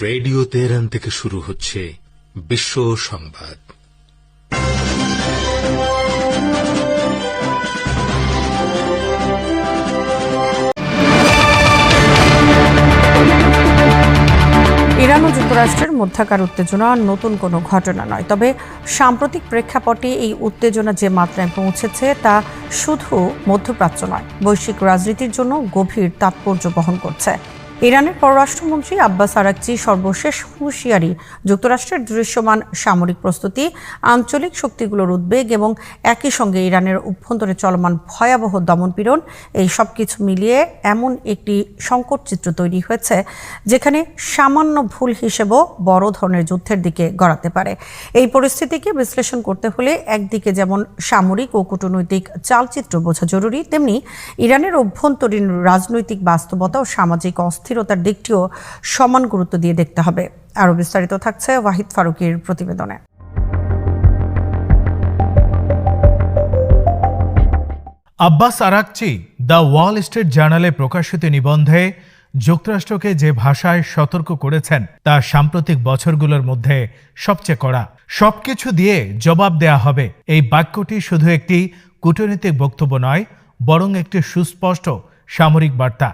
Radio Tehran থেকে শুরু হচ্ছে বিশ্ব সংবাদ। ইরান ও যুক্তরাষ্ট্রের মধ্যকার উত্তেজনা নতুন কোনো ঘটনা নয়, তবে সাম্প্রতিক প্রেক্ষাপটে এই উত্তেজনা যে মাত্রায় পৌঁছেছে তা শুধু মধ্যপ্রাচ্য নয়, বৈশ্বিক রাজনীতির জন্য গভীর তাৎপর্য বহন করছে। ইরানের পররাষ্ট্রমন্ত্রী আব্বাস আরাকচি সর্বশেষ হুঁশিয়ারি, যুক্তরাষ্ট্রের দৃশ্যমান সামরিক প্রস্তুতি, আঞ্চলিক শক্তিগুলোর উদ্বেগ এবং একই সঙ্গে ইরানের অভ্যন্তরে চলমান ভয়াবহ দমনপীড়ন, এই সব কিছু মিলিয়ে এমন একটি সংকট চিত্র তৈরি হয়েছে যেখানে সামান্য ভুল হিসেবেও বড় ধরনের যুদ্ধের দিকে গড়াতে পারে। এই পরিস্থিতিকে বিশ্লেষণ করতে হলে একদিকে যেমন সামরিক ও কূটনৈতিক চালচিত্র বোঝা জরুরি, তেমনি ইরানের অভ্যন্তরীণ রাজনৈতিক বাস্তবতা ও সামাজিক অস্থিরতার দিকটিও সমান গুরুত্ব দিয়ে দেখতে হবে। আরও বিস্তারিত থাকছে ওয়াহিদ ফারুকীর প্রতিবেদনে। Abbas Araghchi the Wall Street জার্নালে প্রকাশিত নিবন্ধে যুক্তরাষ্ট্রকে যে ভাষায় সতর্ক করেছেন তা সাম্প্রতিক বছরগুলোর মধ্যে সবচেয়ে কড়া। সবকিছু দিয়ে জবাব দেয়া হবে, এই বাক্যটি শুধু একটি কূটনৈতিক বক্তব্য নয়, বরং একটি সুস্পষ্ট সামরিক বার্তা।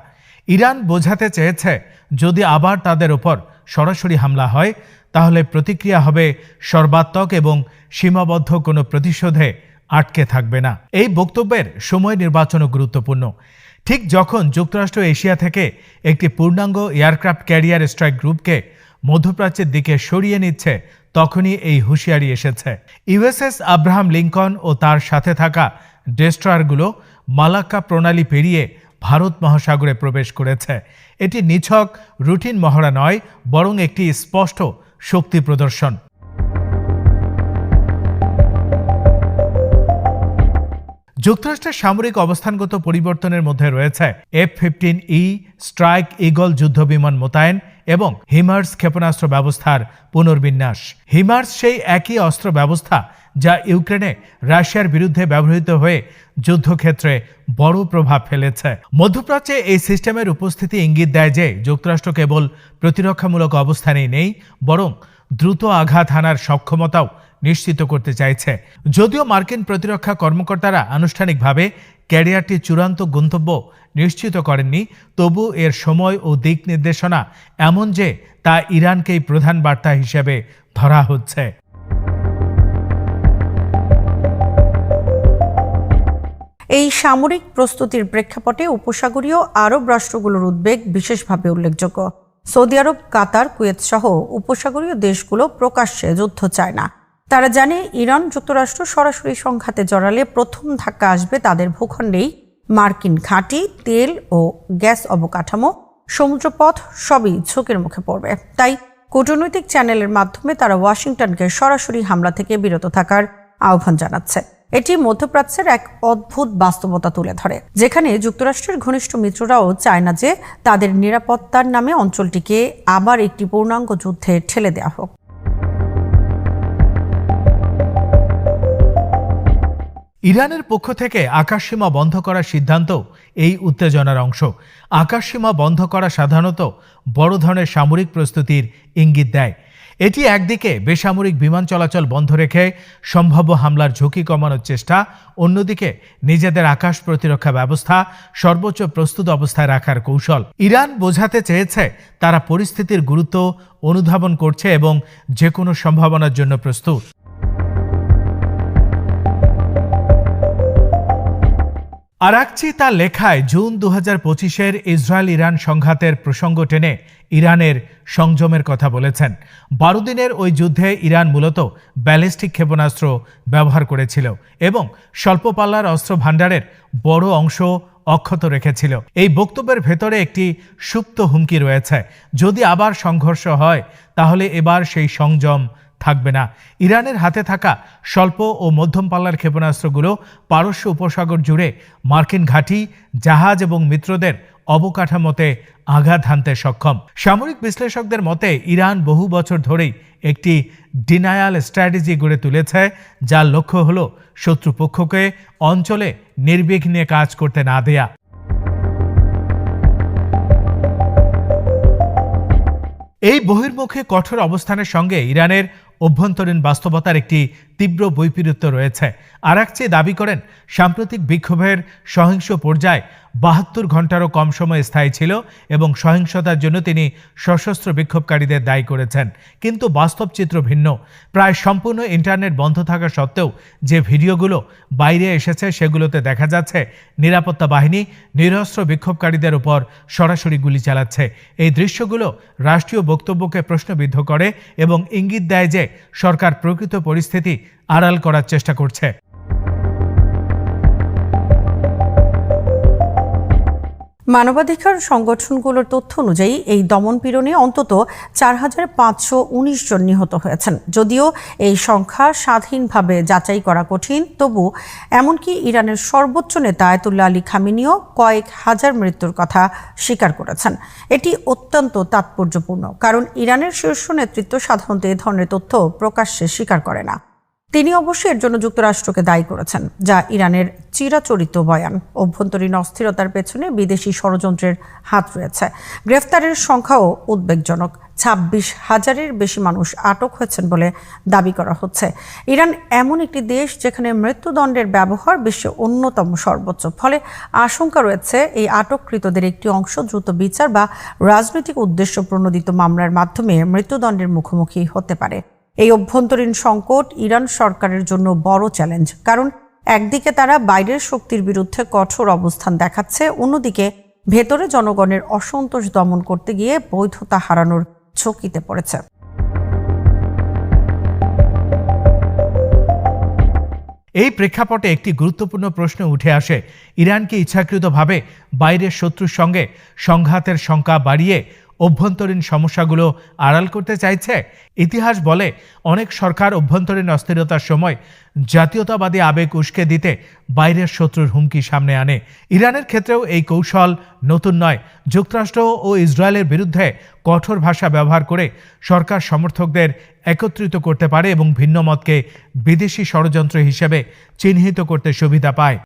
ইরান বোঝাতে চেয়েছে, যদি আবার তাদের ওপর সরাসরি হামলা হয় তাহলে প্রতিক্রিয়া হবে সর্বাত্মক এবং সীমাবদ্ধ কোনো প্রতিশোধে আটকে থাকবে না। এই বক্তব্যের সময় নির্বাচনও গুরুত্বপূর্ণ। ঠিক যখন যুক্তরাষ্ট্র এশিয়া থেকে একটি পূর্ণাঙ্গ এয়ারক্রাফট ক্যারিয়ার স্ট্রাইক গ্রুপকে মধ্যপ্রাচ্যের দিকে সরিয়ে নিচ্ছে, তখনই এই হুঁশিয়ারি এসেছে। ইউএসএস আব্রাহাম লিঙ্কন ও তার সাথে থাকা ডেস্ট্রয়ারগুলো মালাক্কা প্রণালী পেরিয়ে ভারত মহাসাগরে প্রবেশ করেছে। এটি নিছক রুটিন মহড়া নয়, বরং একটি স্পষ্ট শক্তি প্রদর্শন। যুক্তরাষ্ট্রের সামরিক অবস্থানগত পরিবর্তনের মধ্যে রয়েছে F-15E স্ট্রাইক ঈগল যুদ্ধবিমান মোতায়েন এবং হিমার্স ক্ষেপণাস্ত্র ব্যবস্থার পুনর্বিন্যাস। হিমার্স সেই একই অস্ত্র ব্যবস্থা যা ইউক্রেনে রাশিয়ার বিরুদ্ধে ব্যবহৃত হয়ে যুদ্ধক্ষেত্রে বড় প্রভাব ফেলেছে। মধ্যপ্রাচ্যে এই সিস্টেমের উপস্থিতি ইঙ্গিত দেয় যে যুক্তরাষ্ট্র কেবল প্রতিরক্ষামূলক অবস্থানেই নেই, বরং দ্রুত আঘাত হানার সক্ষমতাও নিশ্চিত করতে চাইছে। যদিও মার্কিন প্রতিরক্ষা কর্মকর্তারা আনুষ্ঠানিকভাবে ক্যারিয়ারটি চূড়ান্ত গন্তব্য নিশ্চিত করেননি, তবু এর সময় ও দিক নির্দেশনা এমন যে তা ইরানকেই প্রধান বার্তা হিসেবে ধরা হচ্ছে। এই সামরিক প্রস্তুতির প্রেক্ষাপটে উপসাগরীয় আরব রাষ্ট্রগুলোর উদ্বেগ বিশেষভাবে উল্লেখযোগ্য। সৌদি আরব, কাতার, কুয়েত সহ উপসাগরীয় দেশগুলো প্রকাশ্যে যুদ্ধ চায় না। তারা জানে, ইরান যুক্তরাষ্ট্র সরাসরি সংঘাতে জড়ালে প্রথম ধাক্কা আসবে তাদের ভূখণ্ডেই। মার্কিন ঘাঁটি, তেল ও গ্যাস অবকাঠামো, সমুদ্রপথ সবই ঝুঁকির মুখে পড়বে। তাই কূটনৈতিক চ্যানেলের মাধ্যমে তারা ওয়াশিংটনকে সরাসরি হামলা থেকে বিরত থাকার আহ্বান জানাচ্ছে। এটি মধ্যপ্রাচ্যের এক অদ্ভুত বাস্তবতা তুলে ধরে, যেখানে যুক্তরাষ্ট্রের ঘনিষ্ঠ মিত্ররাও চায় না যে তাদের নিরাপত্তার নামে অঞ্চলটিকে আবার একটি পূর্ণাঙ্গ যুদ্ধে ঠেলে দেওয়া হোক। ইরানের পক্ষ থেকে আকাশসীমা বন্ধ করার সিদ্ধান্ত এই উত্তেজনার অংশ। আকাশসীমা বন্ধ করা সাধারণত বড় ধরনের সামরিক প্রস্তুতির ইঙ্গিত দেয়। এটি একদিকে বেসামরিক বিমান চলাচল বন্ধ রেখে সম্ভাব্য হামলার ঝুঁকি কমানোর চেষ্টা, অন্যদিকে নিজেদের আকাশ প্রতিরক্ষা ব্যবস্থা সর্বোচ্চ প্রস্তুত অবস্থায় রাখার কৌশল। ইরান বোঝাতে চেয়েছে তারা পরিস্থিতির গুরুত্ব অনুধাবন করছে এবং যে কোনো সম্ভাবনার জন্য প্রস্তুত। আরাকচি তার লেখায় জুন 2025-এর ইসরায়েল ইরান সংঘাতের প্রসঙ্গ টেনে ইরানের সংযমের কথা বলেছেন। 12 দিনের ওই যুদ্ধে ইরান মূলত ব্যালিস্টিক ক্ষেপণাস্ত্র ব্যবহার করেছিল এবং স্বল্প পাল্লার অস্ত্র ভাণ্ডারের বড় অংশ অক্ষত রেখেছিল। এই বক্তব্যের ভেতরে একটি সুপ্ত হুমকি রয়েছে। যদি আবার সংঘর্ষ হয় তাহলে এবার সেই সংযম থাকবে না। ইরানের হাতে থাকা স্বল্প ও মধ্যম পাল্লার ক্ষেপণাস্ত্রগুলো পারস্য উপসাগর জুড়ে মার্কিন ঘাঁটি, জাহাজ এবং মিত্রদের অবকাঠামোতে আঘাত হানতে সক্ষম। সামরিক বিশ্লেষকদের মতে ইরান বহু বছর ধরেই একটি ডিনায়াল স্ট্র্যাটেজি গড়ে তুলেছে, যার লক্ষ্য হল শত্রুপক্ষকে অঞ্চলে নির্বিঘ্নে কাজ করতে না দেয়া। এই বহির্মুখী কঠোর অবস্থানের সঙ্গে ইরানের অভ্যন্তরীণ বাস্তবতার একটি তীব্র বৈপরীত্য রয়েছে। আরাকচি দাবি করেন, সাম্প্রতিক বিক্ষোভের সহিংস পর্যায় ৭২ ঘন্টারও কম সময় স্থায়ী ছিল এবং সহিংসতার জন্য তিনি সশস্ত্র বিক্ষোভকারীদের দায়ী করেছেন। কিন্তু বাস্তব চিত্র ভিন্ন। প্রায় সম্পূর্ণ ইন্টারনেট বন্ধ থাকা সত্ত্বেও যে ভিডিওগুলো বাইরে এসেছে সেগুলোতে দেখা যাচ্ছে নিরাপত্তা বাহিনী নিরস্ত্র বিক্ষোভকারীদের উপর সরাসরি গুলি চালাচ্ছে। এই দৃশ্যগুলো রাষ্ট্রীয় বক্তব্যকে প্রশ্নবিদ্ধ করে এবং ইঙ্গিত দেয় যে সরকার প্রকৃত পরিস্থিতি আড়াল করার চেষ্টা করছে। মানবাধিকার সংগঠনগুলোর তথ্য অনুযায়ী এই দমনপীড়নে অন্তত ৪,৫১৯ জন নিহত হয়েছেন। যদিও এই সংখ্যা স্বাধীনভাবে যাচাই করা কঠিন, তবু এমনকি ইরানের সর্বোচ্চ নেতা আয়াতুল্লাহ আলী খামেনিও কয়েক হাজার মৃত্যুর কথা স্বীকার করেছেন। এটি অত্যন্ত তাৎপর্যপূর্ণ, কারণ ইরানের শীর্ষ নেতৃত্ব সাধারণত এ ধরনের তথ্য প্রকাশ্যে স্বীকার করে না। তিনি অবশ্যই এর জন্য যুক্তরাষ্ট্রকে দায়ী করেছেন, যা ইরানের চিরাচরিত বয়ান। অভ্যন্তরীণ অস্থিরতার পেছনে বিদেশি ষড়যন্ত্রের হাত রয়েছে। গ্রেফতারের সংখ্যাও উদ্বেগজনক। ২৬,০০০-এর বেশি মানুষ আটক হয়েছেন বলে দাবি করা হচ্ছে। ইরান এমন একটি দেশ যেখানে মৃত্যুদণ্ডের ব্যবহার বিশ্বের অন্যতম সর্বোচ্চ। ফলে আশঙ্কা রয়েছে এই আটককৃতদের একটি অংশ দ্রুত বিচার বা রাজনৈতিক উদ্দেশ্য প্রণোদিত মামলার মাধ্যমে মৃত্যুদণ্ডের মুখোমুখি হতে পারে। এই অভ্যন্তরীণ সংকট ইরান সরকারের জন্য বড় চ্যালেঞ্জ, কারণ একদিকে তারা বাইরের শক্তির বিরুদ্ধে কঠোর অবস্থান দেখাচ্ছে, অন্যদিকে ভেতরে জনগণের অসন্তোষ দমন করতে গিয়ে বৈধতা হারানোর ঝুঁকিতে পড়েছে। এই প্রেক্ষাপটে একটি গুরুত্বপূর্ণ প্রশ্ন উঠে আসে, ইরান কি ইচ্ছাকৃতভাবে বাইরের শত্রুর সঙ্গে সংঘাতের শঙ্কা বাড়িয়ে অভ্যন্তরীণ সমস্যাগুলো আড়াল করতে চাইছে? ইতিহাস বলে, অনেক সরকার অভ্যন্তরীণ অস্থিরতার সময় জাতীয়তাবাদী আবেগ উস্কে দিতে বাইরের শত্রুর হুমকি সামনে আনে। ইরানের ক্ষেত্রেও এই কৌশল নতুন নয়। যুক্তরাষ্ট্র ও ইসরায়েলের বিরুদ্ধে কঠোর ভাষা ব্যবহার করে সরকার সমর্থকদের একত্রিত করতে পারে এবং ভিন্ন মতকে বিদেশি ষড়যন্ত্র হিসেবে চিহ্নিত করতে সুবিধা পায়।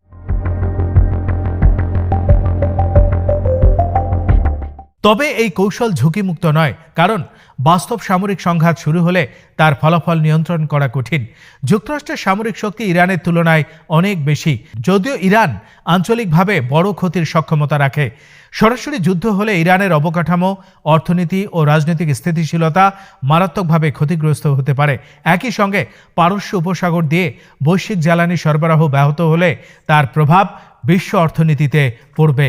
তবে এই কৌশল ঝুঁকিমুক্ত নয়, কারণ বাস্তব সামরিক সংঘাত শুরু হলে তার ফলাফল নিয়ন্ত্রণ করা কঠিন। যুক্তরাষ্ট্রের সামরিক শক্তি ইরানের তুলনায় অনেক বেশি, যদিও ইরান আঞ্চলিকভাবে বড় ক্ষতির সক্ষমতা রাখে। সরাসরি যুদ্ধ হলে ইরানের অবকাঠামো, অর্থনীতি ও রাজনৈতিক স্থিতিশীলতা মারাত্মকভাবে ক্ষতিগ্রস্ত হতে পারে। একই সঙ্গে পারস্য উপসাগর দিয়ে বৈশ্বিক জ্বালানি সরবরাহ ব্যাহত হলে তার প্রভাব বিশ্ব অর্থনীতিতে পড়বে।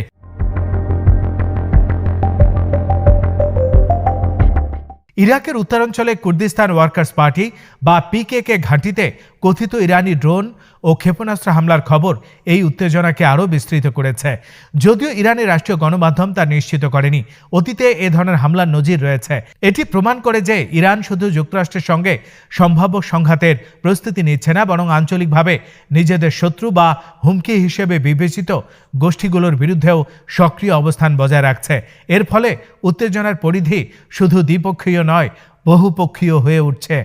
ইরাকের উত্তরাঞ্চলে কুর্দিস্তান ওয়ার্কার্স পার্টি বা পিকেকে ঘাঁটিতে কথিত ইরানি ড্রোন ও ক্ষেপণাস্ত্র হামলার খবর এই উত্তেজনাকে আরও বিস্তৃত করেছে। যদিও ইরানের রাষ্ট্রীয় গণমাধ্যম তা নিশ্চিত করেনি। অতীতে এ ধরনের হামলার নজির রয়েছে। এটি প্রমাণ করে যে ইরান শুধু যুক্তরাষ্ট্রের সঙ্গে সম্ভাব্য সংঘাতের প্রস্তুতি নিচ্ছে না, বরং আঞ্চলিকভাবে নিজেদের শত্রু বা হুমকি হিসেবে বিবেচিত গোষ্ঠীগুলোর বিরুদ্ধেও সক্রিয় অবস্থান বজায় রাখছে। এর ফলে উত্তেজনার পরিধি শুধু দ্বিপক্ষীয় নয়, বহুপক্ষীয় হয়ে উঠছে।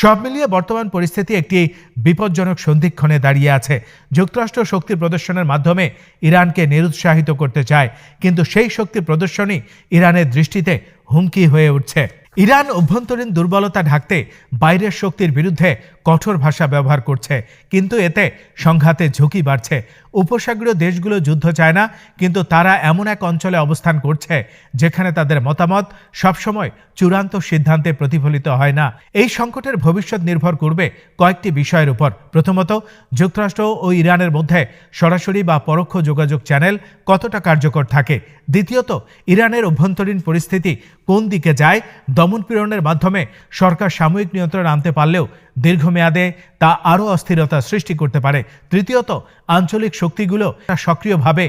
সব মিলিয়ে বর্তমান পরিস্থিতি একটি বিপজ্জনক সন্ধিক্ষণে দাঁড়িয়ে আছে। যুক্তরাষ্ট্র শক্তি প্রদর্শনের মাধ্যমে ইরানকে নিরুৎসাহিত করতে চায়, কিন্তু সেই শক্তি প্রদর্শনই ইরানের দৃষ্টিতে হুমকি হয়ে উঠছে। ইরান অভ্যন্তরীণ দুর্বলতা ঢাকতে বাইরের শক্তির বিরুদ্ধে কঠোর ভাষা ব্যবহার করছে, কিন্তু এতে সংঘাতের ঝুঁকি বাড়ছে। উপসাগরীয় দেশগুলো যুদ্ধ চায় না, কিন্তু তারা এমন এক অঞ্চলে অবস্থান করছে যেখানে তাদের মতামত সবসময় চূড়ান্ত সিদ্ধান্তে প্রতিফলিত হয় না। এই সংকটের ভবিষ্যৎ নির্ভর করবে কয়েকটি বিষয়ের উপর। প্রথমত, যুক্তরাষ্ট্র ও ইরানের মধ্যে সরাসরি বা পরোক্ষ যোগাযোগ চ্যানেল কতটা কার্যকর থাকে। দ্বিতীয়ত, ইরানের অভ্যন্তরীণ পরিস্থিতি কোন দিকে যায়। দমনপীড়নের মাধ্যমে সরকার সাময়িক নিয়ন্ত্রণ আনতে পারলেও দীর্ঘমেয়াদে তা আরও অস্থিরতা সৃষ্টি করতে পারে। তৃতীয়ত, আঞ্চলিক শক্তিগুলো সক্রিয়ভাবে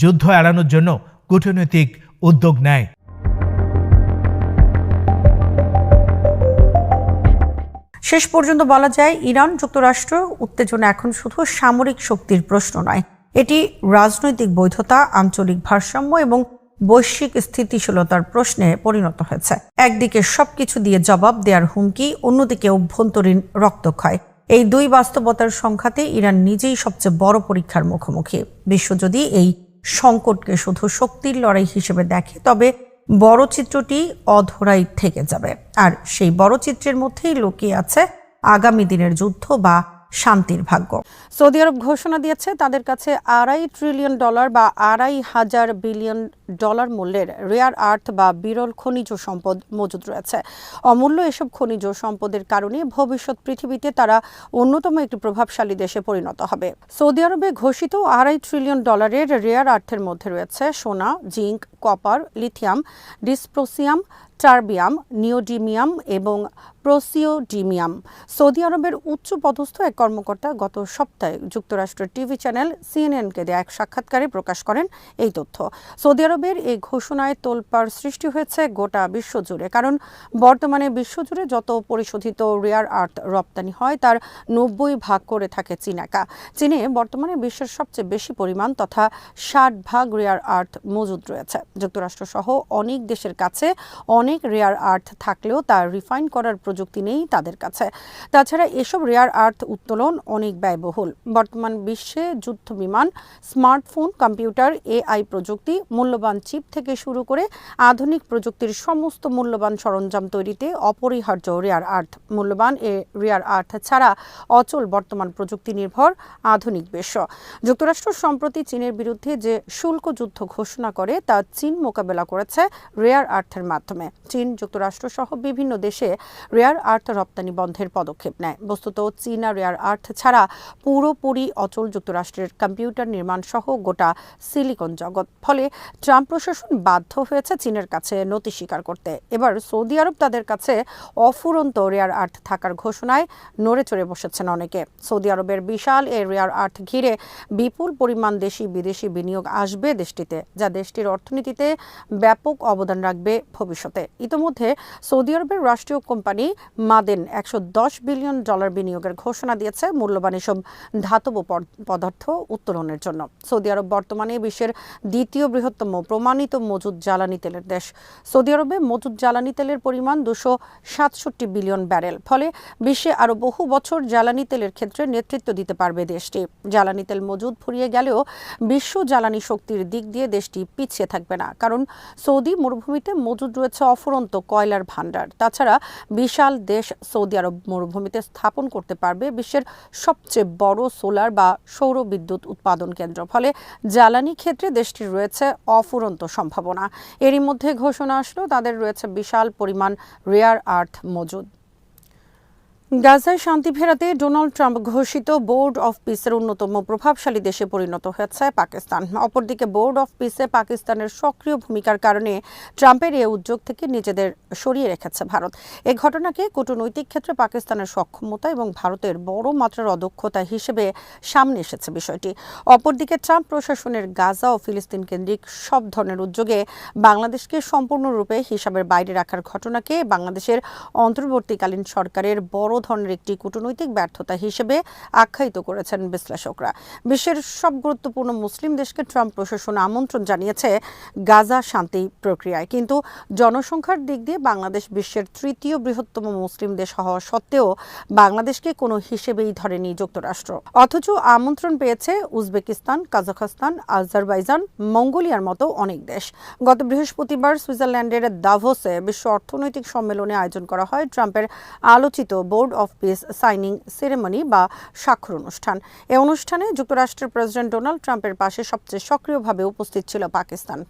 যুদ্ধ এড়ানোর জন্য কূটনৈতিক উদ্যোগ নেয়। শেষ পর্যন্ত বলা যায়, ইরান যুক্তরাষ্ট্র উত্তেজনা এখন শুধু সামরিক শক্তির প্রশ্ন নয়, এটি রাজনৈতিক বৈধতা, আঞ্চলিক ভারসাম্য এবং বৈশ্বিক স্থিতিশীলতার প্রশ্নে পরিণত হয়েছে। একদিকে সবকিছু দিয়ে জবাব দেওয়ার হুমকি, অন্যদিকে অভ্যন্তরীণ রক্তক্ষয়। এই দুই বাস্তবতার সংঘাতে ইরান নিজেই সবচেয়ে বড় পরীক্ষার মুখোমুখি। বিশ্ব যদি এই সংকটকে শুধু শক্তির লড়াই হিসেবে দেখে, তবে বড় চিত্রটি অধরাই থেকে যাবে। আর সেই বড় চিত্রের মধ্যেই লুকিয়ে আছে আগামী দিনের যুদ্ধ বা শান্তির ভাগ্য। সৌদি আরব ঘোষণা দিয়েছে তাদের কাছে $2.5 ট্রিলিয়ন বা $2.5 বিলিয়ন মূল্যের রেয়ার আর্থ বা বিরল খনিজ সম্পদ মজুদ রয়েছে। অমূল্য এসব খনিজ সম্পদের কারণে ভবিষ্যৎ পৃথিবীতে তারা অন্যতম একটি প্রভাবশালী দেশে পরিণত হবে। সৌদি আরবে ঘোষিত $2.5 ট্রিলিয়ন রেয়ার আর্থের মধ্যে রয়েছে সোনা, zinc, copper, lithium, dysprosium, terbium, neodymium এবং প্রোসিওডিমিয়াম। সৌদি আরবের উচ্চ পদস্থ এক কর্মকর্তা গত সপ্তাহে যুক্তরাষ্ট্রের টিভি চ্যানেল সিএনএনকে দেয়া এক সাক্ষাৎকারে প্রকাশ করেন এই তথ্য। সৌদি আরবের এই ঘোষণায় তোলপাড় সৃষ্টি হয়েছে গোটা বিশ্বজুড়ে, কারণ বর্তমানে বিশ্বজুড়ে যত পরিশোধিত রেয়ার আর্থ রপ্তানি হয় তার 90% করে থাকে চীন একা। চীনে বর্তমানে বিশ্বের সবচেয়ে বেশি পরিমাণ তথা 60% রেয়ার আর্থ মজুদ রয়েছে। যুক্তরাষ্ট্র সহ অনেক দেশের কাছে অনেক রেয়ার আর্থ থাকলেও তা রিফাইন করার প্রযুক্তি নেই তাদের কাছে। তাছাড়া এসব রেয়ার আর্থ উত্তোলন অনেক ব্যয়বহুল। বর্তমান বিশ্বে যুদ্ধ বিমান, স্মার্টফোন, কম্পিউটার, এআই প্রযুক্তি, মূল্যবান চিপ থেকে শুরু করে আধুনিক প্রযুক্তির সমস্ত মূল্যবান সরঞ্জাম তৈরিতে অপরিহার্য রেয়ার আর্থ। মূল্যবান এ রেয়ার আর্থ ছাড়া অচল বর্তমান প্রযুক্তি নির্ভর আধুনিক বিশ্ব। যুক্তরাষ্ট্র সম্প্রতি চীনের বিরুদ্ধে যে শুল্ক যুদ্ধ ঘোষণা করে তা চীন মোকাবেলা করেছে রেয়ার আর্থের মাধ্যমে। চীন, যুক্তরাষ্ট্র সহ বিভিন্ন দেশে রেয়ার আর্থ রপ্তানি বন্ধের পদক্ষেপ নেয়। বস্তুত চীনা রেয়ার আর্থ ছাড়া পুরোপুরি অচল যুক্তরাষ্ট্রের কম্পিউটার নির্মাণ সহ গোটা সিলিকন জগৎ। ফলে ট্রাম্প প্রশাসন বাধ্য হয়েছে চীনের কাছে নতি স্বীকার করতে। এবার সৌদি আরব তাদের কাছে অফুরন্ত রেয়ার আর্থ থাকার ঘোষণায় নড়ে চড়ে বসেছেন অনেকে। সৌদি আরবের বিশাল এই রেয়ার আর্থ ঘিরে বিপুল পরিমাণ দেশি বিদেশি বিনিয়োগ আসবে দেশটিতে, যা দেশটির অর্থনীতিতে ব্যাপক অবদান রাখবে ভবিষ্যতে। ইতোমধ্যে সৌদি আরবের রাষ্ট্রীয় কোম্পানি মাদেন $110 বিলিয়ন বিনিয়োগের ঘোষণা দিয়েছে মূল্যবান এসব ধাতব পদার্থ উত্তোলনের জন্য। সৌদি আরব বর্তমানে বিশ্বের দ্বিতীয় বৃহত্তম প্রমাণিত মজুদ জ্বালানি তেলের দেশ। সৌদি আরবে মজুদ জ্বালানি তেলের পরিমাণ 267 বিলিয়ন ব্যারেল। ফলে বিশ্বে আরও বহু বছর জ্বালানি তেলের ক্ষেত্রে নেতৃত্ব দিতে পারবে দেশটি। জ্বালানি তেল মজুদ ফুরিয়ে গেলেও বিশ্ব জ্বালানি শক্তির দিক দিয়ে দেশটি পিছিয়ে থাকবে না, কারণ সৌদি মরুভূমিতে মজুদ রয়েছে অফুরন্ত কয়লার ভাণ্ডার। তাছাড়া বিশাল দেশ সৌদি আরব মরুভূমিতে স্থাপন করতে পারবে বিশ্বের সবচেয়ে বড় সোলার বা সৌর বিদ্যুৎ উৎপাদন কেন্দ্র। ফলে জ্বালানি ক্ষেত্রে দেশটির রয়েছে অফুরন্ত সম্ভাবনা। এরই মধ্যে ঘোষণা আসলো তাদের রয়েছে বিশাল পরিমাণ রেয়ার আর্থ মজুদ। গাজায় শান্তি ফেরাতে ডোনাল্ড ট্রাম্প ঘোষিত বোর্ড অফ পিসের অন্যতম প্রভাবশালী দেশে পরিণত হয়েছে পাকিস্তান। অপরদিকে বোর্ড অফ পিসে পাকিস্তানের সক্রিয় ভূমিকার কারণে ট্রাম্পের এই উদ্যোগ থেকে নিজেদের সরিয়ে রেখেছে ভারত। এই ঘটনাকে কূটনৈতিক ক্ষেত্রে পাকিস্তানের সক্ষমতা এবং ভারতের বড় মাত্রার অদক্ষতা হিসেবে সামনে এসেছে বিষয়টি। অপরদিকে ট্রাম্প প্রশাসনের গাজা ও ফিলিস্তিন কেন্দ্রিক সব ধরনের উদ্যোগে বাংলাদেশকে সম্পূর্ণরূপে হিসাবের বাইরে রাখার ঘটনাকে বাংলাদেশের অন্তর্বর্তীকালীন সরকারের বড় ধরনের একটি কূটনৈতিক ব্যর্থতা হিসেবে আখ্যায়িত করেছেন বিশ্লেষকরা। বিশ্বের সব গুরুত্বপূর্ণ মুসলিম দেশকে ট্রাম্প প্রশাসন আমন্ত্রণ জানিয়েছে গাজা শান্তি প্রক্রিয়ায়, কিন্তু জনসংখ্যার দিক দিয়ে বাংলাদেশ বিশ্বের তৃতীয় বৃহত্তম মুসলিম দেশ হওয়া সত্ত্বেও বাংলাদেশকে কোনো হিসেবেই ধরেনি যুক্তরাষ্ট্র। অথচ আমন্ত্রণ পেয়েছে উজবেকিস্তান, কাজাখস্তান, আজারবাইজান, মঙ্গোলিয়ার মতো অনেক দেশ। গত বৃহস্পতিবার সুইজারল্যান্ডের দাভোসে বিশ্ব অর্থনৈতিক সম্মেলনে আয়োজন করা হয় ট্রাম্পের আলোচিত board of piece signing ceremony বা স্বাক্ষর অনুষ্ঠান। এই অনুষ্ঠানে যুক্তরাষ্ট্রের প্রেসিডেন্ট ডোনাল্ড ট্রাম্পের পাশে সবচেয়ে সক্রিয়ভাবে উপস্থিত ছিল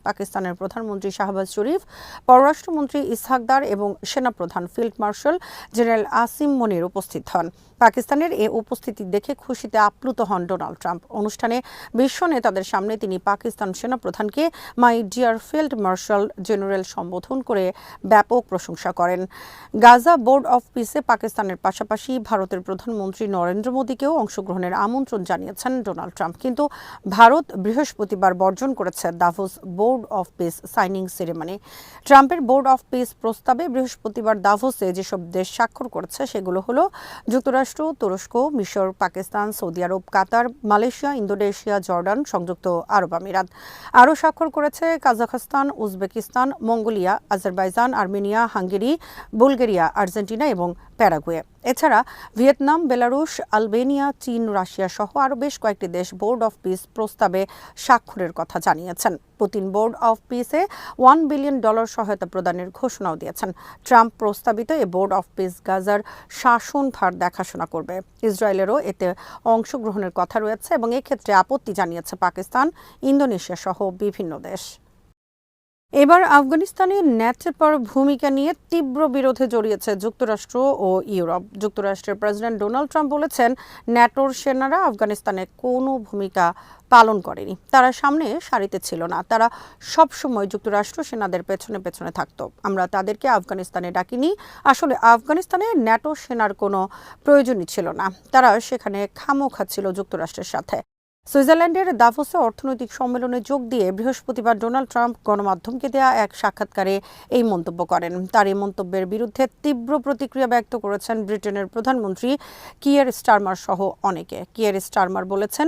পাকিস্তানের প্রধানমন্ত্রী শাহবাজ শরীফ, পররাষ্ট্রমন্ত্রী ইসহাক দার এবং সেনাপ্রধান ফিল্ড মার্শাল জেনারেল আসিম মনির উপস্থিত হন। পাকিস্তানের এই উপস্থিতি দেখে খুশিতে আপ্লুত হন ডোনাল্ড ট্রাম্প। অনুষ্ঠানে বিশ্ব নেতাদের সামনে তিনি পাকিস্তান সেনাপ্রধানকে my dear field marshal general সম্বোধন করে ব্যাপক প্রশংসা করেন। গাজা বোর্ড অফ পিসে পাকিস্তানের পাশাপাশি ভারতের প্রধানমন্ত্রী নরেন্দ্র মোদীকেও অংশগ্রহণের আমন্ত্রণ জানিয়েছেন ডোনাল্ড ট্রাম্প, কিন্তু ভারত বৃহস্পতিবার বর্জন করেছে Davos board of piece signing ceremony. ট্রাম্পের বোর্ড অফ পিস প্রস্তাবে বৃহস্পতিবার দাভোসে যেসব দেশ স্বাক্ষর করেছে সেগুলো হলো যুক্তরাষ্ট্র, তুরস্ক, মিশর, পাকিস্তান, সৌদি আরব, কাতার, মালয়েশিয়া, ইন্দোনেশিয়া, জর্ডান, সংযুক্ত আরব আমিরাত। আরও স্বাক্ষর করেছে Kazakhstan, Uzbekistan, Mongolia, Azerbaijan, Armenia, Hungary, Bulgaria, Argentina এবং প্যারাগুয়ে। এছাড়া ভিয়েতনাম, বেলারুশ, আলবেনিয়া, চীন, রাশিয়া সহ আরও বেশ কয়েকটি দেশ বোর্ড অফ পিস প্রস্তাবে স্বাক্ষরের কথা জানিয়েছেন। পুতিন বোর্ড অফ পিসে $1 বিলিয়ন সহায়তা প্রদানের ঘোষণাও দিয়েছেন। ট্রাম্প প্রস্তাবিত এ বোর্ড অফ পিস গাজার শাসনভার দেখাশোনা করবে। ইসরায়েলেরও এতে অংশগ্রহণের কথা রয়েছে এবং এক্ষেত্রে আপত্তি জানিয়েছে পাকিস্তান, ইন্দোনেশিয়া সহ বিভিন্ন দেশ। এবার আফগানিস্তানে ন্যাটোর ভূমিকা নিয়ে তীব্র বিরোধে জড়িয়েছে যুক্তরাষ্ট্র ও ইউরোপ। যুক্তরাষ্ট্রের প্রেসিডেন্ট ডোনাল্ড ট্রাম্প বলেছেন, ন্যাটোর সেনারা আফগানিস্তানে কোনো ভূমিকা পালন করেনি, তারা সামনে সারিতে ছিল না, তারা সবসময় যুক্তরাষ্ট্র সেনাদের পেছনে পেছনে থাকতো। আমরা তাদেরকে আফগানিস্তানে ডাকিনি। আসলে আফগানিস্তানে ন্যাটো সেনার কোনো প্রয়োজনই ছিল না, তারা সেখানে খামোখা ছিল যুক্তরাষ্ট্রের সাথে। সুইজারল্যান্ডের দাভোসে অর্থনৈতিক সম্মেলনে যোগ দিয়ে বৃহস্পতিবার ডোনাল্ড ট্রাম্প গণমাধ্যমকে দেয়া এক সাক্ষাৎকারে এই মন্তব্য করেন। তার এই মন্তব্যের বিরুদ্ধে তীব্র প্রতিক্রিয়া ব্যক্ত করেছেন ব্রিটেনের প্রধানমন্ত্রী কিয়ার স্টারমার সহ অনেকে। কিয়ার স্টারমার বলেছেন,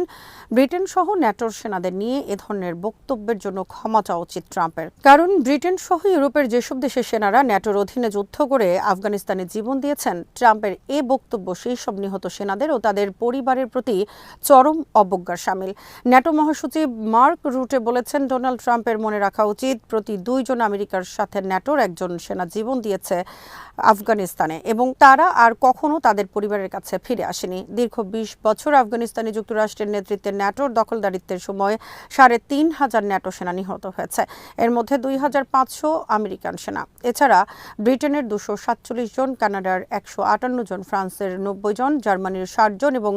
ব্রিটেন সহ ন্যাটোর সেনাদের নিয়ে এ ধরনের বক্তব্যের জন্য ক্ষমা চাওয়া উচিত ট্রাম্পের। কারণ ব্রিটেন সহ ইউরোপের যেসব দেশের সেনারা ন্যাটোর অধীনে যুদ্ধ করে আফগানিস্তানে জীবন দিয়েছেন, ট্রাম্পের এ বক্তব্য সেই সব নিহত সেনাদের ও তাদের পরিবারের প্রতি চরম অবজ্ঞার শামিল। ন্যাটো মহাসচিব মার্ক রুটে বলেছেন, ডোনাল্ড ট্রাম্পের মনে রাখা উচিত প্রতি 2 জন আমেরিকার সাথে ন্যাটোর একজন সেনা জীবন দিয়েছে আফগানিস্তানে এবং তারা আর কখনো তাদের পরিবারের কাছে ফিরে আসেনি। দীর্ঘ 20 বছর আফগানিস্তানে যুক্তরাষ্ট্রের নেতৃত্বে ন্যাটোর দখলদারিত্বের সময় 3,500 ন্যাটো সেনা নিহত হয়েছে, এর মধ্যে 2,500 আমেরিকান সেনা। এছাড়া ব্রিটেনের 247 জন, কানাডার 158 জন, ফ্রান্সের 90 জন, জার্মানির 60 জন এবং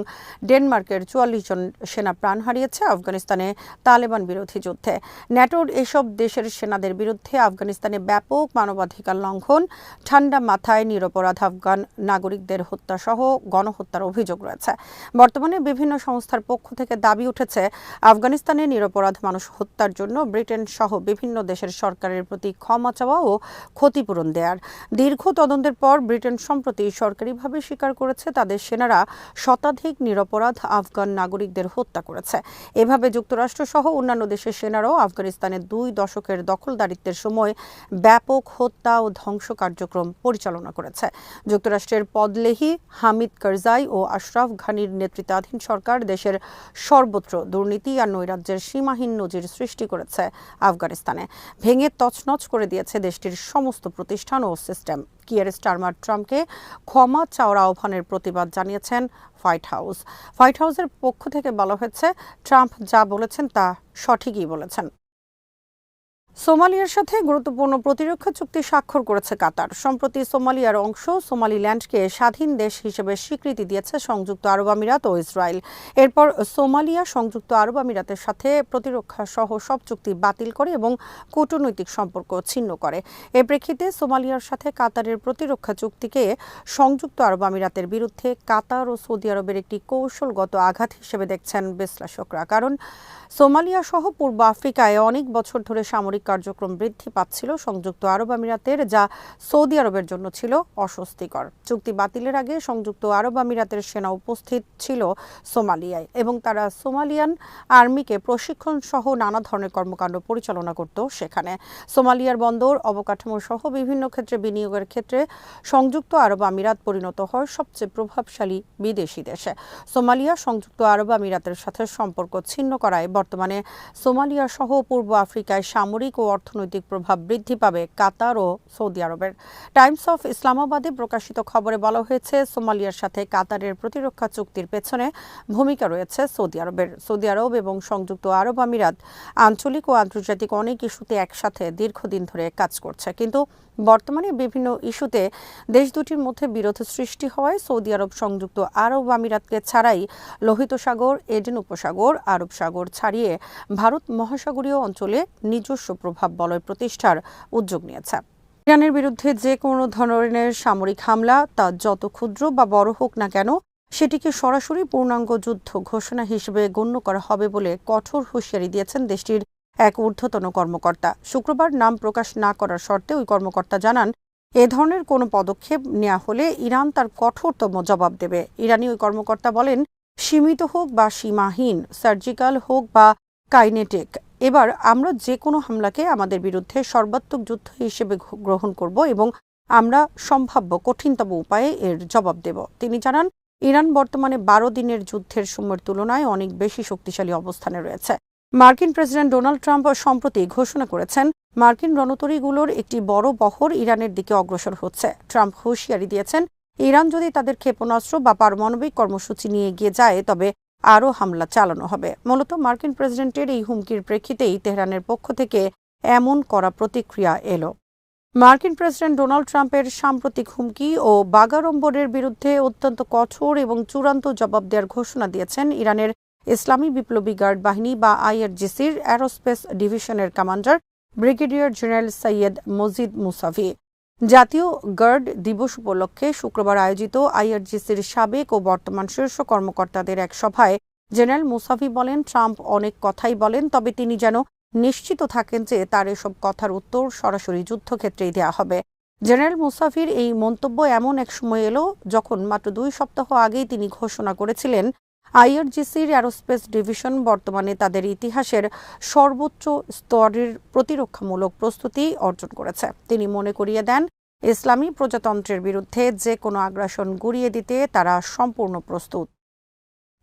ডেনমার্কের 44 জন সেনা প্রাণ হারিয়েছে আফগানিস্তানে তালেবান বিরোধী যুদ্ধে। ন্যাটোর এসব দেশের সেনাদের বিরুদ্ধে আফগানিস্তানে ব্যাপক মানবাধিকার লঙ্ঘন, ঠান্ডা মাথায় নিরপরাধ আফগান নাগরিকদের হত্যা সহ গণহত্যার অভিযোগ রয়েছে। বর্তমানে বিভিন্ন সংস্থার পক্ষ থেকে দাবি উঠেছে, আফগানিস্তানে নিরপরাধ মানুষ হত্যার জন্য ব্রিটেন সহ বিভিন্ন দেশের সরকারের প্রতি ক্ষমা চাওয়া ও ক্ষতিপূরণ দেয়ার। দীর্ঘ তদন্তের পর ব্রিটেন সম্প্রতি সরকারিভাবে স্বীকার করেছে তাদের সেনারা শতাধিক নিরপরাধ আফগান নাগরিকদের হত্যা করেছে। এভাবে যুক্তরাষ্ট্র সহ অন্যান্য দেশের সেনারাও আফগানিস্তানে 2 দশকের দখলদারিত্বের সময় ব্যাপক হত্যা ও ধ্বংস কার্যক্রম পরিচালনা করেছে। যুক্তরাষ্ট্রের পদলেহি হামিদ কারজাই ও আশরাফ ঘানির নেতৃত্বাধীন সরকার দেশের সর্বত্র দুর্নীতি আর নৈরাজ্যের সীমাহীন নজির সৃষ্টি করেছে আফগানিস্তানে, ভেঙে তছনছ করে দিয়েছে দেশটির সমস্ত প্রতিষ্ঠান ও সিস্টেম। কিয়ার স্টারমার ট্রাম্পকে ক্ষমা চাওয়ার আহ্বানের প্রতিবাদ জানিয়েছেন হোয়াইট হাউস। হোয়াইট হাউসের পক্ষ থেকে বলা হয়েছে, ট্রাম্প যা বলেছেন তা সঠিকই বলেছেন। সোমালিয়ার সাথে গুরুত্বপূর্ণ প্রতিরক্ষা চুক্তি স্বাক্ষর করেছে কাতার। সম্প্রতি সোমালিয়ার অংশ সোমালিল্যান্ডকে স্বাধীন দেশ হিসেবে স্বীকৃতি দিয়েছে সংযুক্ত আরব আমিরাত ও ইসরায়েল। এরপর সোমালিয়া সংযুক্ত আরব আমিরাতের সাথে প্রতিরক্ষা সহ সব চুক্তি বাতিল করে এবং কূটনৈতিক সম্পর্ক ছিন্ন করে। এর প্রেক্ষিতে সোমালিয়ার সাথে কাতারের প্রতিরক্ষা চুক্তিকে সংযুক্ত আরব আমিরাতের বিরুদ্ধে কাতার ও সৌদি আরবের একটি কৌশলগত আঘাত হিসেবে দেখছেন বিশ্লেষকরা। কারণ সোমালিয়া সহ পূর্ব আফ্রিকায় অনেক বছর ধরে সামরিক কার্যক্রম বৃদ্ধি পাচ্ছিল সংযুক্ত আরব আমিরাতের, যা সৌদি আরবের জন্য ছিল অস্বস্তিকর। চুক্তি বাতিলের আগে সংযুক্ত আরব আমিরাতের সেনা উপস্থিত ছিল সোমালিয়ায় এবং তারা সোমালিয়ান আর্মিকে প্রশিক্ষণ সহ নানা ধরনের কর্মকাণ্ড পরিচালনা করত সেখানে। সোমালিয়ার বন্দর অবকাঠামো সহ বিভিন্ন ক্ষেত্রে বিনিয়োগের ক্ষেত্রে সংযুক্ত আরব আমিরাত পরিণত হয় সবচেয়ে প্রভাবশালী বিদেশি দেশে। সোমালিয়া সংযুক্ত আরব আমিরাতের সাথে সম্পর্ক ছিন্ন করায় বর্তমানে সোমালিয়া সহ পূর্ব আফ্রিকায় সামরিক ও অর্থনৈতিক প্রভাব বৃদ্ধি পাবে কাতার ও সৌদি আরবের। টাইমস অফ ইসলামাবাদে প্রকাশিত খবরে বলা হয়েছে, সোমালিয়ার সাথে কাতারের প্রতিরক্ষা চুক্তির পেছনে ভূমিকা রয়েছে সৌদি আরবের। সৌদি আরব এবং সংযুক্ত আরব আমিরাত আঞ্চলিক ও আন্তর্জাতিক অনেক ইস্যুতে একসাথে দীর্ঘদিন ধরে কাজ করছে, কিন্তু বর্তমানে বিভিন্ন ইস্যুতে দেশ দুটির মধ্যে বিরোধ সৃষ্টি হওয়ায় সৌদি আরব সংযুক্ত আরব আমিরাতকে ছাড়াই লোহিত সাগর, এডেন উপসাগর, আরব সাগর ছাড়িয়ে ভারত মহাসাগরীয় অঞ্চলে নিজস্ব প্রভাব বলয় প্রতিষ্ঠার উদ্যোগ নিয়েছে। ইরানের বিরুদ্ধে যে কোনো ধরনের সামরিক হামলা, তা যত ক্ষুদ্র বা বড় হোক না কেন, সেটিকে সরাসরি পূর্ণাঙ্গ যুদ্ধ ঘোষণা হিসেবে গণ্য করা হবে বলে কঠোর হুঁশিয়ারি দিয়েছেন দেশটির এক ঊর্ধ্বতন কর্মকর্তা। শুক্রবার নাম প্রকাশ না করার শর্তে ওই কর্মকর্তা জানান, এ ধরনের কোনো পদক্ষেপ নেওয়া হলে ইরান তার কঠোরতম জবাব দেবে। ইরানি ওই কর্মকর্তা বলেন, সীমিত হোক বা সীমাহীন, সার্জিক্যাল হোক বা কাইনেটিক, এবার আমরা যে কোনো হামলাকে আমাদের বিরুদ্ধে সর্বাত্মক যুদ্ধ হিসেবে গ্রহণ করব এবং আমরা সম্ভাব্য কঠিনতম উপায়ে এর জবাব দেব। তিনি জানান, ইরান বর্তমানে 12 দিনের যুদ্ধের সময়ের তুলনায় অনেক বেশি শক্তিশালী অবস্থানে রয়েছে। মার্কিন প্রেসিডেন্ট ডোনাল্ড ট্রাম্প সম্প্রতি ঘোষণা করেছেন, মার্কিন রণতরীগুলোর একটি বড় বহর ইরানের দিকে অগ্রসর হচ্ছে। ট্রাম্প হুঁশিয়ারি দিয়েছেন, ইরান যদি তাদের ক্ষেপণাস্ত্র বা পারমাণবিক কর্মসূচি নিয়ে এগিয়ে যায় তবে আরও হামলা চালানো হবে। মূলত মার্কিন প্রেসিডেন্টের এই হুমকির প্রেক্ষিতেই তেহরানের পক্ষ থেকে এমন কড়া প্রতিক্রিয়া এলো। মার্কিন প্রেসিডেন্ট ডোনাল্ড ট্রাম্পের সাম্প্রতিক হুমকি ও বাগাড়ম্বরের বিরুদ্ধে অত্যন্ত কঠোর এবং চূড়ান্ত জবাব দেওয়ার ঘোষণা দিয়েছেন ইরানের ইসলামী বিপ্লবী গার্ড বাহিনী বা আইআরজিসির অ্যারোস্পেস ডিভিশনের commander brigadier general Syed Majid Musavi. জাতীয় গার্ড দিবস উপলক্ষে শুক্রবার আয়োজিত আইআরজিসির সাবেক ও বর্তমান শীর্ষ কর্মকর্তাদের এক সভায় জেনারেল মুসাভি বলেন, ট্রাম্প অনেক কথাই বলেন, তবে তিনি যেন নিশ্চিত থাকেন যে তার এসব কথার উত্তর সরাসরি যুদ্ধক্ষেত্রেই দেওয়া হবে। জেনারেল মুসাফির এই মন্তব্য এমন এক সময় এলো যখন মাত্র 2 সপ্তাহ আগেই তিনি ঘোষণা করেছিলেন আইআরজিসির অ্যারোস্পেস ডিভিশন বর্তমানে তাদের ইতিহাসের সর্বোচ্চ স্তরের প্রতিরক্ষামূলক প্রস্তুতি অর্জন করেছে। তিনি মনে করিয়ে দেন, ইসলামী প্রজাতন্ত্রের বিরুদ্ধে যে কোনো আগ্রাসন গুড়িয়ে দিতে তারা সম্পূর্ণ প্রস্তুত।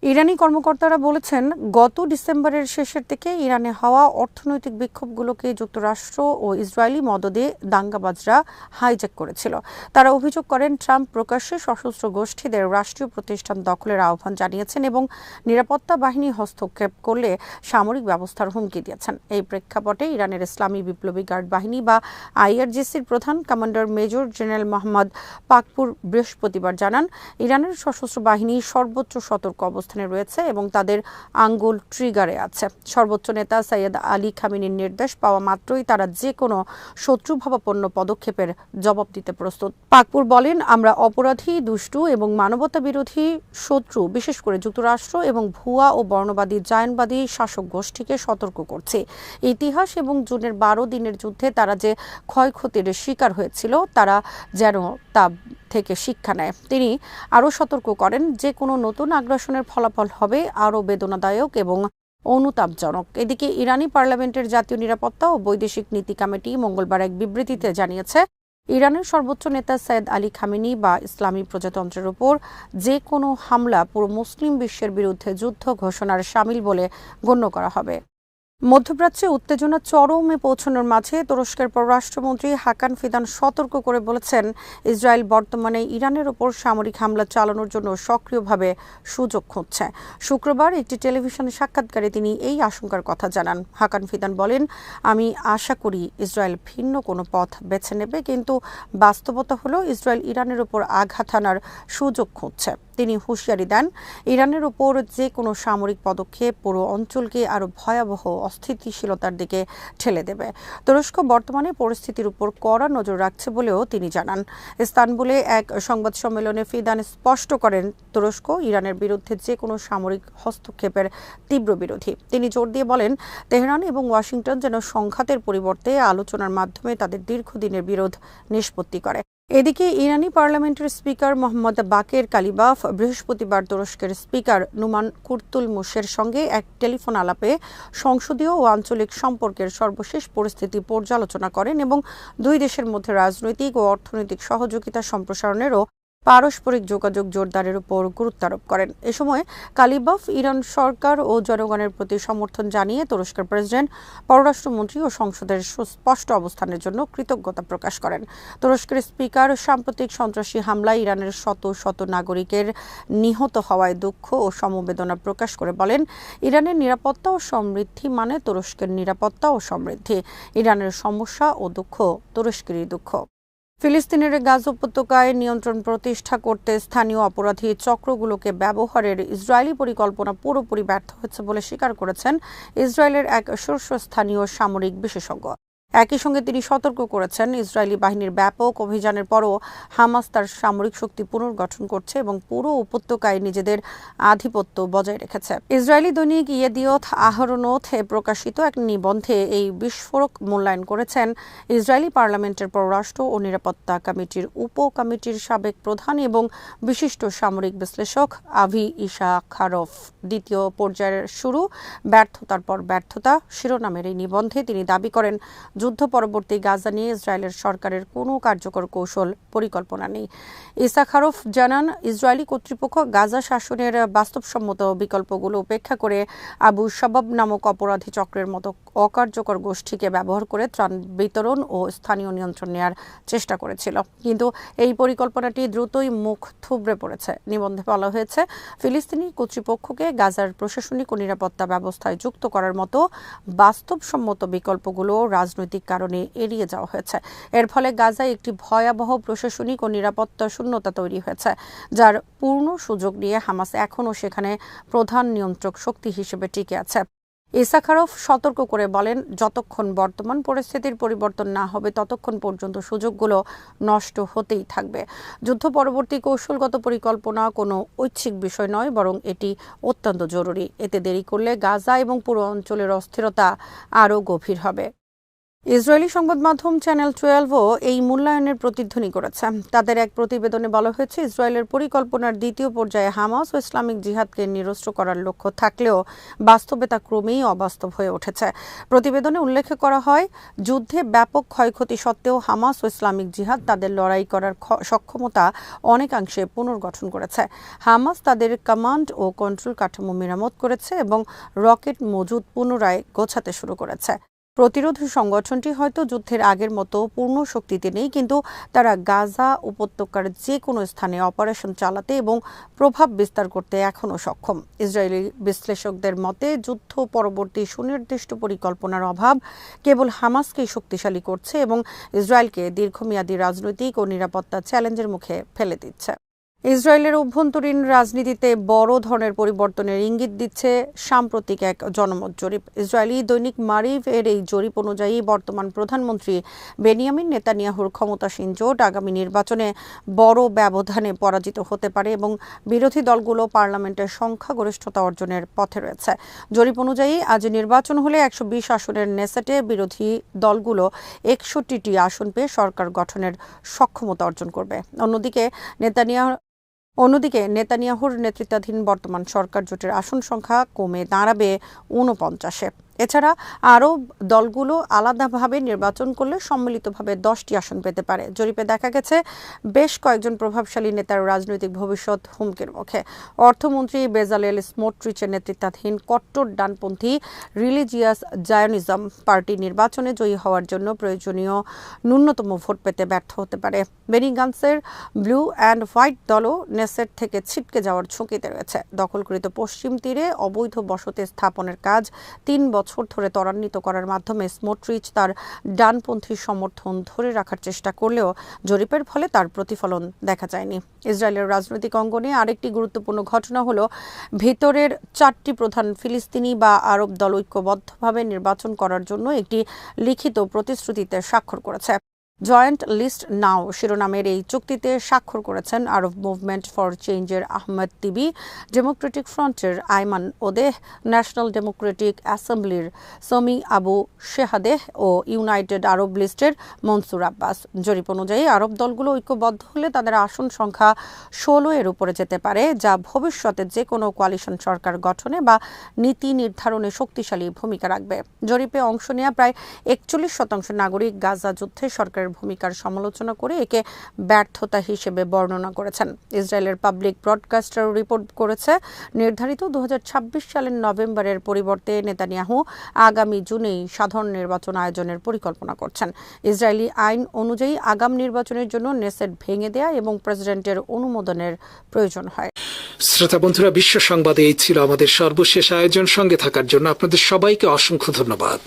ইরানি কর্মকর্তারা বলেছেন, গত ডিসেম্বরের শেষের দিকে ইরানে হওয়া অর্থনৈতিক বিক্ষোভগুলোকে যুক্তরাষ্ট্র ও ইসরায়েলি মদদে দাঙ্গাবাজরা হাইজ্যাক করেছিল। তারা অভিযোগ করেন, ট্রাম্প প্রকাশ্যে সশস্ত্র গোষ্ঠীদের রাষ্ট্রীয় প্রতিষ্ঠান দখলের আহ্বান জানিয়েছেন এবং নিরাপত্তা বাহিনী হস্তক্ষেপ করলে সামরিক ব্যবস্থার হুমকি দিয়েছেন। এই প্রেক্ষাপটে ইরানের ইসলামী বিপ্লবী গার্ড বাহিনী বা আইআরজিসির প্রধান commander major general Mohammad Pakpour বৃহস্পতিবার জানান, ইরানের সশস্ত্র বাহিনী সর্বোচ্চ সতর্ক অবস্থানে রয়েছে এবং তাদের আঙ্গুল ট্রিগারে আছে। সর্বোচ্চ নেতা সৈয়দ আলী খামেনির নির্দেশ পাওয়া মাত্রই তারা যে কোনো শত্রুভাবাপন্ন পদক্ষেপের জবাব দিতে প্রস্তুত। পাকপুর বলেন, আমরা অপরাধী, দুষ্টু এবং মানবতা বিরোধী শত্রু, বিশেষ করে যুক্তরাষ্ট্র এবং ভুয়া ও বর্ণবাদী জায়নবাদী শাসক গোষ্ঠীকে সতর্ক করছি। ইতিহাস এবং জুনের 12 দিনের যুদ্ধে তারা যে ক্ষয়ক্ষতির শিকার হয়েছিল তারা যেন তা থেকে শিক্ষা নেয়। তিনি আরও সতর্ক করেন, যে কোনো নতুন আগ্রাসনের ফলাফল হবে আরও বেদনাদায়ক এবং অনুতাপজনক। এদিকে ইরানি পার্লামেন্টের জাতীয় নিরাপত্তা ও বৈদেশিক নীতি কমিটি মঙ্গলবার এক বিবৃতিতে জানিয়েছে, ইরানের সর্বোচ্চ নেতা সৈয়দ আলী খামেনি বা ইসলামী প্রজাতন্ত্রের উপর যে কোনো হামলা পুরো মুসলিম বিশ্বের বিরুদ্ধে যুদ্ধ ঘোষণার শামিল বলে গণ্য করা হবে। মধ্যপ্রাচ্যে উত্তেজনা চরমে পৌঁছানোর মাঝে তুরস্কের পররাষ্ট্রমন্ত্রী হাকান ফিদান সতর্ক করে বলেছেন, ইসরায়েল বর্তমানে ইরানের ওপর সামরিক হামলা চালানোর জন্য সক্রিয়ভাবে সুযোগ খুঁজছে। শুক্রবার একটি টেলিভিশন সাক্ষাৎকারে তিনি এই আশঙ্কার কথা জানান। হাকান ফিদান বলেন, আমি আশা করি ইসরায়েল ভিন্ন কোনো পথ বেছে নেবে, কিন্তু বাস্তবতা হলো ইসরায়েল ইরানের ওপর আঘাত হানার সুযোগ খুঁজছে। তিনি হুঁশিয়ারি দেন, ইরানের ওপর যে কোনো সামরিক পদক্ষেপ পুরো অঞ্চলকে আরও ভয়াবহ অস্থিতিশীলতার দিকে ঠেলে দেবে। তুরস্ক বর্তমানে পরিস্থিতির উপর কড়া নজর রাখছে বলেও তিনি জানান। ইস্তানবুলে এক সংবাদ সম্মেলনে ফিদান স্পষ্ট করেন, তুরস্ক ইরানের বিরুদ্ধে যে কোনো সামরিক হস্তক্ষেপের তীব্র বিরোধী। তিনি জোর দিয়ে বলেন, তেহরান এবং ওয়াশিংটন যেন সংঘাতের পরিবর্তে আলোচনার মাধ্যমে তাদের দীর্ঘদিনের বিরোধ নিষ্পত্তি করে। এদিকে ইরানি পার্লামেন্টের স্পিকার মোহাম্মদ বাকের কালিবাফ বৃহস্পতিবার তুরস্কের স্পিকার নুমান কুর্তুলমুশের সঙ্গে এক টেলিফোন আলাপে সংসদীয় ও আঞ্চলিক সম্পর্কের সর্বশেষ পরিস্থিতি পর্যালোচনা করেন এবং দুই দেশের মধ্যে রাজনৈতিক ও অর্থনৈতিক সহযোগিতা সম্প্রসারণেরও পারস্পরিক যোগাযোগ জোরদারের উপর গুরুত্ব আরোপ করেন। এ সময় কালিবাফ ইরান সরকার ও জনগণের প্রতি সমর্থন জানিয়ে তুরস্কের প্রেসিডেন্ট, পররাষ্ট্রমন্ত্রী ও সংসদের সুস্পষ্ট অবস্থানের জন্য কৃতজ্ঞতা প্রকাশ করেন। তুরস্কের স্পিকার সাম্প্রতিক সন্ত্রাসী হামলায় ইরানের শত শত নাগরিকের নিহত হওয়ায় দুঃখ ও সমবেদনা প্রকাশ করে বলেন, ইরানের নিরাপত্তা ও সমৃদ্ধি মানে তুরস্কের নিরাপত্তা ও সমৃদ্ধি। ইরানের সমস্যা ও দুঃখ তুরস্কেরই দুঃখ। ফিলিস্তিনের গাজা উপত্যকায় নিয়ন্ত্রণ প্রতিষ্ঠা করতে স্থানীয় অপরাধী চক্রগুলোকে ব্যবহারের ইসরায়েলি পরিকল্পনা পুরোপুরি ব্যর্থ হয়েছে বলে স্বীকার করেছেন ইসরায়েলের এক শীর্ষস্থানীয় সামরিক বিশেষজ্ঞ। একই সঙ্গে তিনি সতর্ক করেছেন, ইসরায়েলি বাহিনীর ব্যাপক অভিযানের পরও হামাস তার সামরিক শক্তি পুনর্গঠন করছে এবং পুরো উপত্যকায় নিজেদের আধিপত্য বজায় রেখেছে। ইসরায়েলি দৈনিক ইয়েদিওথ আহরনোথে প্রকাশিত এক নিবন্ধে এই বিস্ফোরক মূল্যায়ন করেছেন ইসরায়েলি পার্লামেন্টের পররাষ্ট্র ও নিরাপত্তা কমিটির উপ কমিটির সাবেক প্রধান এবং বিশিষ্ট সামরিক বিশ্লেষক আভি ইশাখারভ। দ্বিতীয় পর্যায়ের শুরু, ব্যর্থতার পর ব্যর্থতা শিরোনামের এই নিবন্ধে তিনি দাবি করেন, যুদ্ধ পরবর্তী গাজা নিয়ে ইসরায়েলের সরকারের কোনো কার্যকর কৌশল পরিকল্পনা নেই। ইসাখারভ জানান, ইসরায়েলি কর্তৃপক্ষ গাজা শাসনের বাস্তবসম্মত বিকল্পগুলো উপেক্ষা করে আবু শাবাব নামক অপরাধী চক্রের মতো অকার্যকর গোষ্ঠীকে ব্যবহার করে ত্রাণ বিতরণ ও স্থানীয় নিয়ন্ত্রণ নেওয়ার চেষ্টা করেছিল। কিন্তু এই পরিকল্পনাটি দ্রুতই মুখ থুবড়ে পড়েছে। নিবন্ধে বলা হয়েছে, ফিলিস্তিনি কর্তৃপক্ষকে গাজার প্রশাসনিক ও নিরাপত্তা ব্যবস্থায় যুক্ত করার মতো বাস্তবসম্মত বিকল্পগুলো রাজনৈতিক কারণে এড়িয়ে যাওয়া হয়েছে। এর ফলে গাজায় একটি ভয়াবহ প্রশাসনিক ও নিরাপত্তা শূন্যতা তৈরি হয়েছে, যার পূর্ণ সুযোগ নিয়ে হামাস এখনও সেখানে প্রধান নিয়ন্ত্রক শক্তি হিসেবে টিকে আছে। ইসাখারভ সতর্ক করে বলেন, যতক্ষণ বর্তমান পরিস্থিতির পরিবর্তন না হবে ততক্ষণ পর্যন্ত সুযোগগুলো নষ্ট হতেই থাকবে। যুদ্ধ পরবর্তী কৌশলগত পরিকল্পনা কোনো ঐচ্ছিক বিষয় নয়, বরং এটি অত্যন্ত জরুরি। এতে দেরি করলে গাজা এবং পুরো অঞ্চলের অস্থিরতা আরও গভীর হবে। ইসরায়েলি সংবাদ মাধ্যম চ্যানেল 12ও এই মূল্যায়নের প্রতিধ্বনি করেছে। তাদের এক প্রতিবেদনে বলা হয়েছে, ইসরায়েলের পরিকল্পনার দ্বিতীয় পর্যায়ে হামাস ও ইসলামিক জিহাদকে নিরস্ত্র করার লক্ষ্য থাকলেও বাস্তবে তা ক্রমেই অবাস্তব হয়ে উঠেছে। প্রতিবেদনে উল্লেখ করা হয়, যুদ্ধে ব্যাপক ক্ষয়ক্ষতি সত্ত্বেও হামাস ও ইসলামিক জিহাদ তাদের লড়াই করার সক্ষমতা অনেকাংশে পুনর্গঠন করেছে। হামাস তাদের কমান্ড ও কন্ট্রোল কাঠামো মেরামত করেছে এবং রকেট মজুদ পুনরায় গোছাতে শুরু করেছে। প্রতিরোধী সংগঠনটি হয়তো যুদ্ধের আগের মতো পূর্ণ শক্তিতে নেই, কিন্তু তারা গাজা উপত্যকার যে কোনো স্থানে অপারেশন চালাতে এবং প্রভাব বিস্তার করতে এখনও সক্ষম। ইসরায়েলি বিশ্লেষকদের মতে, যুদ্ধ পরবর্তী সুনির্দিষ্ট পরিকল্পনার অভাব কেবল হামাসকেই শক্তিশালী করছে এবং ইসরায়েলকে দীর্ঘমেয়াদী রাজনৈতিক ও নিরাপত্তা চ্যালেঞ্জের মুখে ফেলে দিচ্ছে। ইসরায়েলের অভ্যন্তরীণ রাজনীতিতে বড় ধরনের পরিবর্তনের ইঙ্গিত দিচ্ছে সাম্প্রতিক এক জনমত জরিপ। ইসরায়েলি দৈনিক মারিভ এর এই জরিপ অনুযায়ী বর্তমান প্রধানমন্ত্রী বেনিয়ামিন নেতানিয়াহুর ক্ষমতাসীন জোট আগামী নির্বাচনে বড় ব্যবধানে পরাজিত হতে পারে এবং বিরোধী দলগুলো পার্লামেন্টের সংখ্যাগরিষ্ঠতা অর্জনের পথে রয়েছে। জরিপ অনুযায়ী আজ নির্বাচন হলে 120 আসনের নেসেটে বিরোধী দলগুলো 61টি আসন পেয়ে সরকার গঠনের সক্ষমতা অর্জন করবে। অন্যদিকে নেতানিয়াহুর নেতৃত্বাধীন বর্তমান সরকার জোটের আসন সংখ্যা কমে দাঁড়াবে 49-এ। এছাড়া আরব দলগুলো আলাদাভাবে নির্বাচন করলে সম্মিলিতভাবে 10টি আসন পেতে পারে। জরিপে দেখা গেছে, বেশ কয়েকজন প্রভাবশালী নেতার রাজনৈতিক ভবিষ্যৎ হুমকির মুখে। অর্থমন্ত্রী বেজালেল স্মোট্রিচের নেতৃত্বাধীন কট্টর ডানপন্থী রিলিজিয়াস জায়নিজম পার্টি নির্বাচনে জয়ী হওয়ার জন্য প্রয়োজনীয় ন্যূনতম ভোট পেতে ব্যর্থ হতে পারে। বেনি গান্সের ব্লু অ্যান্ড হোয়াইট দলও নেসেট থেকে ছিটকে যাওয়ার ঝুঁকিতে রয়েছে। দখলকৃত পশ্চিম তীরে অবৈধ বসতি স্থাপনের কাজ 3 বছর ধরে ত্বরান্বিত করার মাধ্যমে স্মোট্রিচ তার ডানপন্থী সমর্থন ধরে রাখার চেষ্টা করলেও জরিপের ফলে তার প্রতিফলন দেখা যায়নি। ইসরায়েলের রাজনৈতিক অঙ্গনে আরেকটি গুরুত্বপূর্ণ ঘটনা হলো, ভিতরের 4টি প্রধান ফিলিস্তিনি বা আরব দল ঐক্যবদ্ধভাবে নির্বাচন করার জন্য একটি লিখিত প্রতিশ্রুতিতে স্বাক্ষর করেছে। জয়েন্ট লিস্ট নাও শিরোনামের এই চুক্তিতে স্বাক্ষর করেছেন আরব মুভমেন্ট ফর চেঞ্জের আহমেদ তিবি, ডেমোক্রেটিক ফ্রন্টের আইমান ওদেহ, ন্যাশনাল ডেমোক্রেটিক অ্যাসেম্বলির সমি আবু শেহাদেহ ও ইউনাইটেড আরব লিস্টের মনসুর আব্বাস। জরিপ অনুযায়ী আরব দলগুলো ঐক্যবদ্ধ হলে তাদের আসন সংখ্যা 16-এর উপরে যেতে পারে, যা ভবিষ্যতে যে কোনো কোয়ালিশন সরকার গঠনে বা নীতি নির্ধারণে শক্তিশালী ভূমিকা রাখবে। জরিপে অংশ নেওয়া প্রায় 41% নাগরিক গাজা যুদ্ধে সরকারের ভূমিকার সমালোচনা করে একে ব্যর্থতা হিসেবে বর্ণনা করেছেন। ইসরায়েলের পাবলিক ব্রডকাস্টার রিপোর্ট করেছে, নির্ধারিত 2026 সালের নভেম্বরের পরিবর্তে নেতানিয়াহু আগামী জুনেই সাধারণ নির্বাচন আয়োজনের পরিকল্পনা করছেন। ইসরায়েলি আইন অনুযায়ী আগাম নির্বাচনের জন্য নেসেট ভেঙে দেয়া এবং প্রেসিডেন্টের অনুমোদনের প্রয়োজন হয়। শ্রোতা বন্ধুরা, বিশ্ব সংবাদে এই ছিল আমাদের সর্বশেষ আয়োজন। সঙ্গে থাকার জন্য আপনাদের সবাইকে অসংখ্য ধন্যবাদ।